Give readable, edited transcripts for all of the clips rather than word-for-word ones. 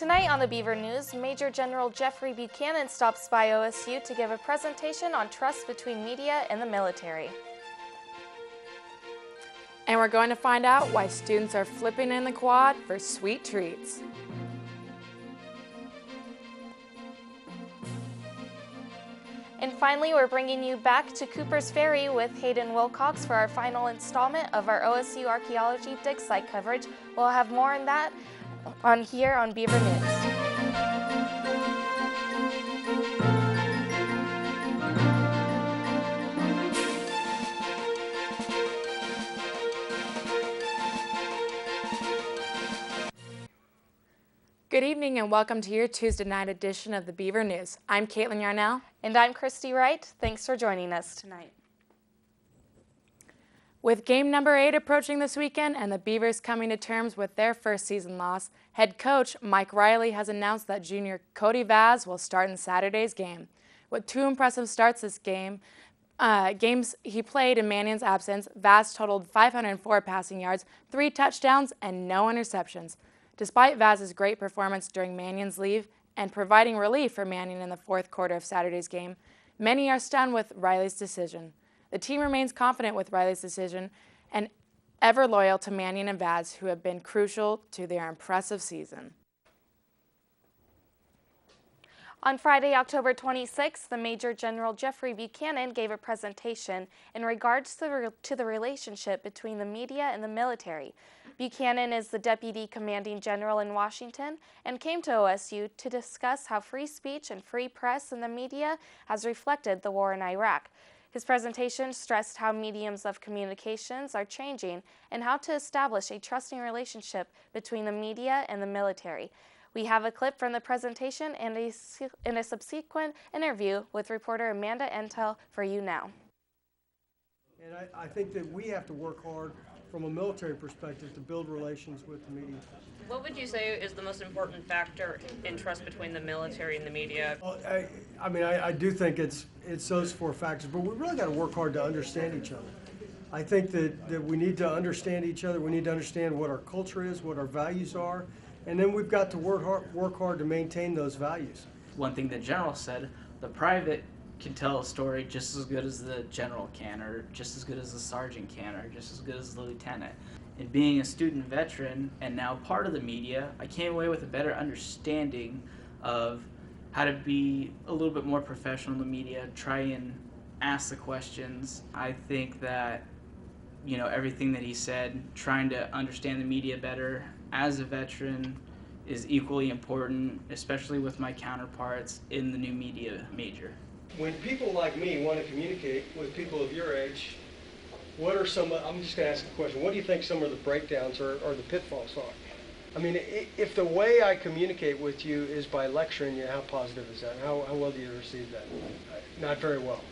Tonight on the Beaver News, Major General Jeffrey Buchanan stops by OSU to give a presentation on trust between media and the military. And we're going to find out why students are flipping in the quad for sweet treats. And finally, we're bringing you back to Cooper's Ferry with Hayden Wilcox for our final installment of our OSU Archaeology Dig Site coverage. We'll have more on that here on Beaver News. Good evening and welcome to your Tuesday night edition of the Beaver News. I'm Kaitlyn Yarnell. And I'm Christy Wright. Thanks for joining us tonight. With game number 8 approaching this weekend and the Beavers coming to terms with their first season loss, head coach Mike Riley has announced that junior Cody Vaz will start in Saturday's game. With 2 impressive starts this games he played in Mannion's absence, Vaz totaled 504 passing yards, 3 touchdowns, and no interceptions. Despite Vaz's great performance during Mannion's leave and providing relief for Mannion in the fourth quarter of Saturday's game, many are stunned with Riley's decision. The team remains confident with Riley's decision and ever loyal to Mannion and Vaz, who have been crucial to their impressive season. On Friday, October 26th, the Major General Jeffrey Buchanan gave a presentation in regards to the relationship between the media and the military. Buchanan is the Deputy Commanding General in Washington and came to OSU to discuss how free speech and free press in the media has reflected the war in Iraq. His presentation stressed how mediums of communications are changing and how to establish a trusting relationship between the media and the military. We have a clip from the presentation and a subsequent interview with reporter Amanda Entel for you now. And I think that we have to work hard from a military perspective to build relations with the media. What would you say is the most important factor in trust between the military and the media? Well, I do think it's those 4 factors, but we really got to work hard to understand each other. I think that we need to understand each other. We need to understand what our culture is, what our values are, and then we've got to work hard to maintain those values. One thing the general said, the private can tell a story just as good as the general can, or just as good as the sergeant can, or just as good as the lieutenant. And being a student veteran and now part of the media, I came away with a better understanding of how to be a little bit more professional in the media, try and ask the questions. I think that, everything that he said, trying to understand the media better as a veteran is equally important, especially with my counterparts in the new media major. When people like me want to communicate with people of your age, what are I'm just going to ask a question, what do you think some of the breakdowns or the pitfalls are? I mean, if the way I communicate with you is by lecturing you, how positive is that? How well do you receive that? Not very well.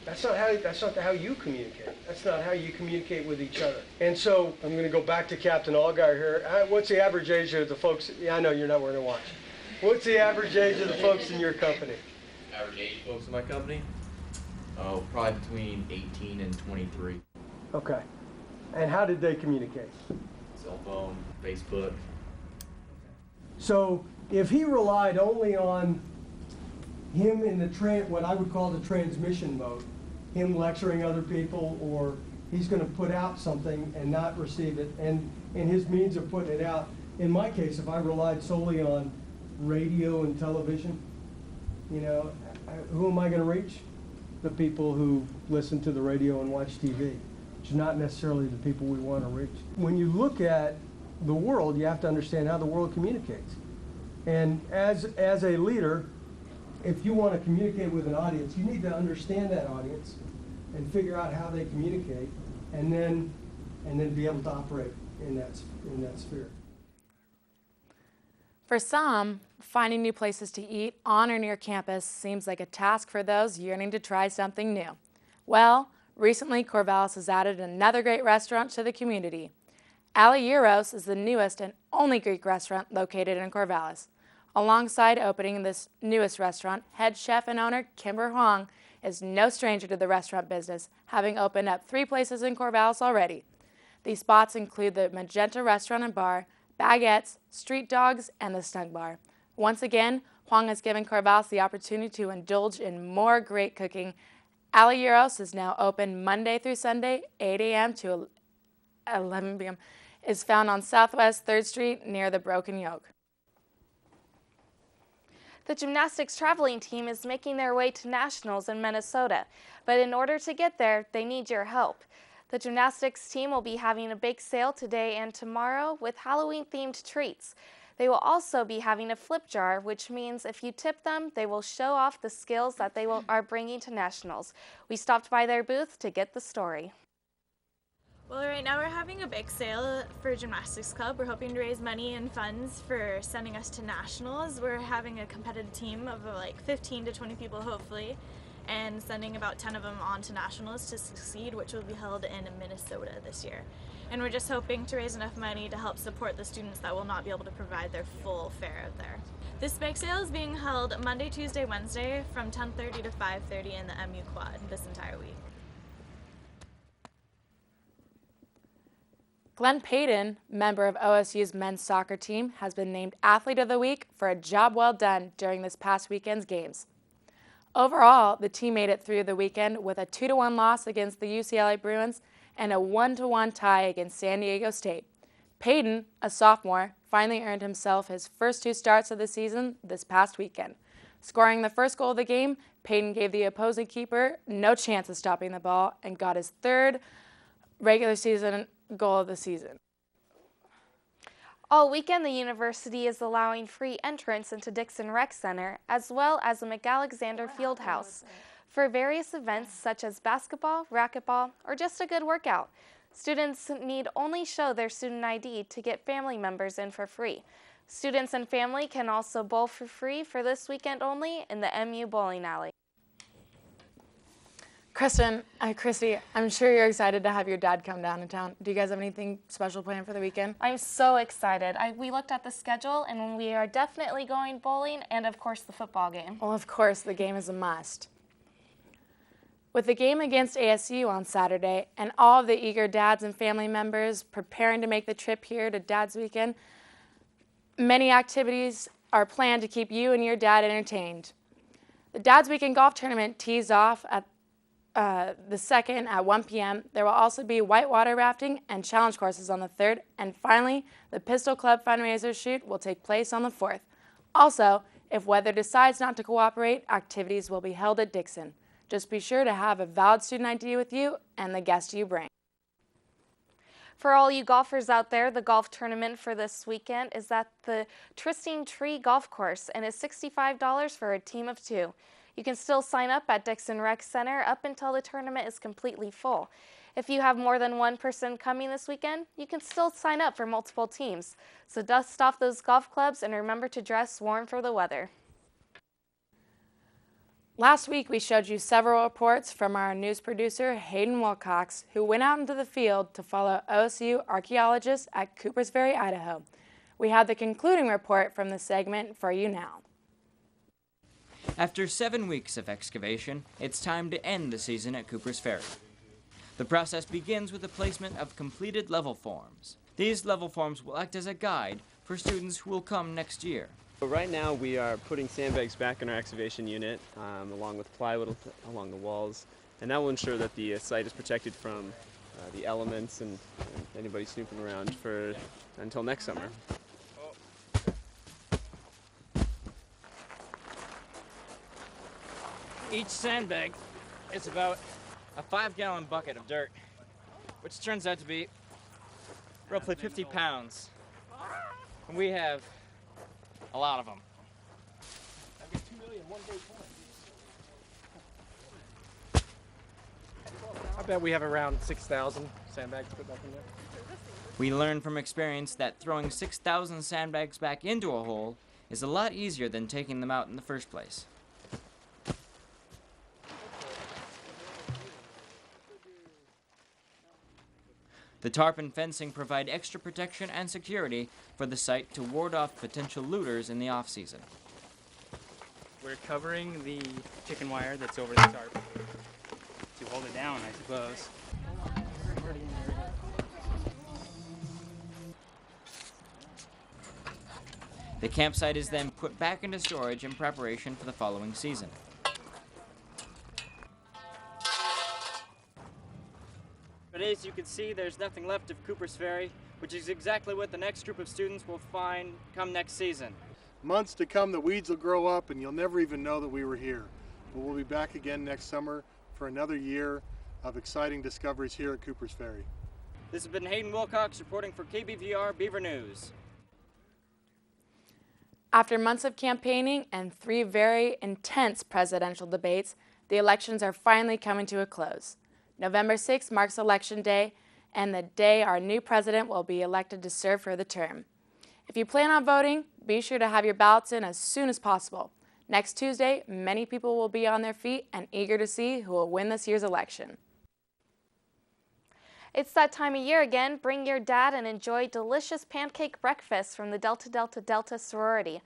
That's not how you communicate. That's not how you communicate with each other. And so I'm going to go back to Captain Allgaier here. What's the average age of the folks? Yeah, I know you're not wearing a watch. What's the average age of the folks in your company? Average age folks in my company? Oh, probably between 18 and 23. Okay. And how did they communicate? Cell phone, Facebook. So if he relied only on him in what I would call the transmission mode, him lecturing other people, or he's going to put out something and not receive it, and his means of putting it out. In my case, if I relied solely on radio and television, who am I going to reach? The people who listen to the radio and watch TV, which is not necessarily the people we want to reach. When you look at the world, you have to understand how the world communicates. And as a leader, if you want to communicate with an audience, you need to understand that audience and figure out how they communicate, and then be able to operate in that sphere. For some, finding new places to eat on or near campus seems like a task for those yearning to try something new. Well, recently Corvallis has added another great restaurant to the community. Ali Euros is the newest and only Greek restaurant located in Corvallis. Alongside opening this newest restaurant, head chef and owner Kimber Huang is no stranger to the restaurant business, having opened up 3 places in Corvallis already. These spots include the Magenta Restaurant and Bar, Baguettes, Street Dogs, and the Snug Bar. Once again, Huang has given Corvallis the opportunity to indulge in more great cooking. Ali Euros is now open Monday through Sunday, 8 a.m. to 11 p.m. is found on Southwest 3rd Street near the Broken Yoke. The gymnastics traveling team is making their way to nationals in Minnesota, but in order to get there, they need your help. The gymnastics team will be having a bake sale today and tomorrow with Halloween-themed treats. They will also be having a flip jar, which means if you tip them, they will show off the skills that they are bringing to nationals. We stopped by their booth to get the story. Well, right now we're having a bake sale for Gymnastics Club. We're hoping to raise money and funds for sending us to nationals. We're having a competitive team of like 15 to 20 people, hopefully, and sending about 10 of them on to nationals to succeed, which will be held in Minnesota this year. And we're just hoping to raise enough money to help support the students that will not be able to provide their full fare out there. This bake sale is being held Monday, Tuesday, Wednesday from 10:30 to 5:30 in the MU Quad this entire week. Glenn Payton, member of OSU's men's soccer team, has been named Athlete of the Week for a job well done during this past weekend's games. Overall, the team made it through the weekend with a 2-1 loss against the UCLA Bruins and a 1-1 tie against San Diego State. Payton, a sophomore, finally earned himself his first 2 starts of the season this past weekend. Scoring the first goal of the game, Payton gave the opposing keeper no chance of stopping the ball and got his 3rd regular season goal of the season. All weekend, the university is allowing free entrance into Dixon Rec Center as well as the McAlexander Fieldhouse for various events such as basketball, racquetball, or just a good workout. Students need only show their student ID to get family members in for free. Students and family can also bowl for free for this weekend only in the MU bowling alley. Christy, I'm sure you're excited to have your dad come down to town. Do you guys have anything special planned for the weekend? I'm so excited. We looked at the schedule and we are definitely going bowling and of course the football game. Well, of course, the game is a must. With the game against ASU on Saturday and all of the eager dads and family members preparing to make the trip here to Dad's Weekend, many activities are planned to keep you and your dad entertained. The Dad's Weekend Golf Tournament tees off at the 2nd at 1 p.m. There will also be whitewater rafting and challenge courses on the 3rd. And finally, the Pistol Club fundraiser shoot will take place on the 4th. Also, if weather decides not to cooperate, activities will be held at Dixon. Just be sure to have a valid student ID with you and the guest you bring. For all you golfers out there, the golf tournament for this weekend is at the Twisting Tree Golf Course and is $65 for a team of 2. You can still sign up at Dixon Rec Center up until the tournament is completely full. If you have more than one person coming this weekend, you can still sign up for multiple teams. So dust off those golf clubs and remember to dress warm for the weather. Last week, we showed you several reports from our news producer, Hayden Wilcox, who went out into the field to follow OSU archaeologists at Coopers Ferry, Idaho. We have the concluding report from the segment for you now. After 7 weeks of excavation, it's time to end the season at Coopers Ferry. The process begins with the placement of completed level forms. These level forms will act as a guide for students who will come next year. Right now we are putting sandbags back in our excavation unit along with plywood along the walls, and that will ensure that the site is protected from the elements and anybody snooping around until next summer. Each sandbag is about a 5-gallon bucket of dirt, which turns out to be roughly 50 pounds. And we have a lot of them. I bet we have around 6,000 sandbags put back in there. We learned from experience that throwing 6,000 sandbags back into a hole is a lot easier than taking them out in the first place. The tarp and fencing provide extra protection and security for the site to ward off potential looters in the off-season. We're covering the chicken wire that's over the tarp to hold it down, I suppose. The campsite is then put back into storage in preparation for the following season. But as you can see, there's nothing left of Cooper's Ferry, which is exactly what the next group of students will find come next season. Months to come, the weeds will grow up and you'll never even know that we were here. But we'll be back again next summer for another year of exciting discoveries here at Cooper's Ferry. This has been Hayden Wilcox reporting for KBVR Beaver News. After months of campaigning and 3 very intense presidential debates, the elections are finally coming to a close. November 6th marks Election Day and the day our new president will be elected to serve for the term. If you plan on voting, be sure to have your ballots in as soon as possible. Next Tuesday, many people will be on their feet and eager to see who will win this year's election. It's that time of year again. Bring your dad and enjoy delicious pancake breakfast from the Delta Delta Delta sorority.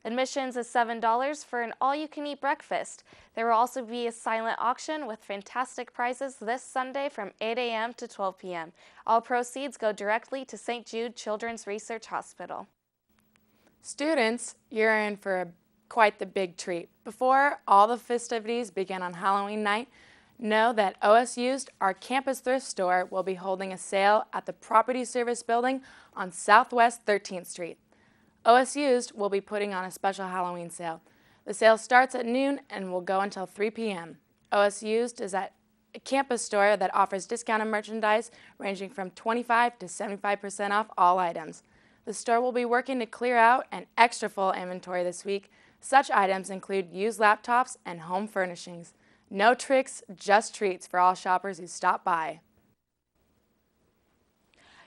Admissions is $7 for an all-you-can-eat breakfast. There will also be a silent auction with fantastic prizes this Sunday from 8 a.m. to 12 p.m. All proceeds go directly to St. Jude Children's Research Hospital. Students, you're in for quite the big treat. Before all the festivities begin on Halloween night, know that OSU's, our campus thrift store, will be holding a sale at the Property Service Building on Southwest 13th Street. OSU's will be putting on a special Halloween sale. The sale starts at noon and will go until 3 p.m. OSU's is a campus store that offers discounted merchandise ranging from 25 to 75% off all items. The store will be working to clear out an extra full inventory this week. Such items include used laptops and home furnishings. No tricks, just treats for all shoppers who stop by.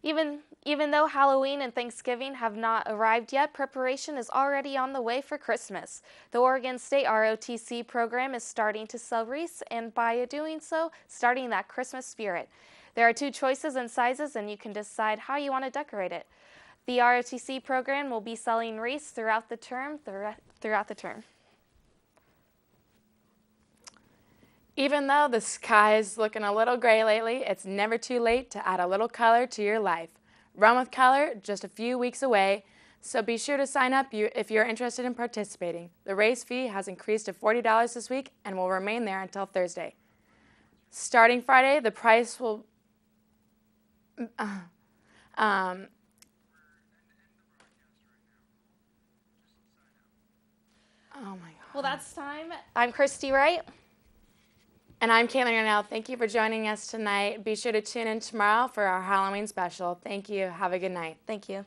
Even though Halloween and Thanksgiving have not arrived yet, preparation is already on the way for Christmas. The Oregon State ROTC program is starting to sell wreaths, and by doing so, starting that Christmas spirit. There are 2 choices and sizes, and you can decide how you want to decorate it. The ROTC program will be selling wreaths throughout the term. Even though the sky is looking a little gray lately, it's never too late to add a little color to your life. Run with Color, just a few weeks away, so be sure to sign up if you're interested in participating. The race fee has increased to $40 this week and will remain there until Thursday. Starting Friday, the price will... Oh my God. Well, that's time. I'm Christy, Wright. And I'm Kaitlyn Yarnell. Thank you for joining us tonight. Be sure to tune in tomorrow for our Halloween special. Thank you. Have a good night. Thank you.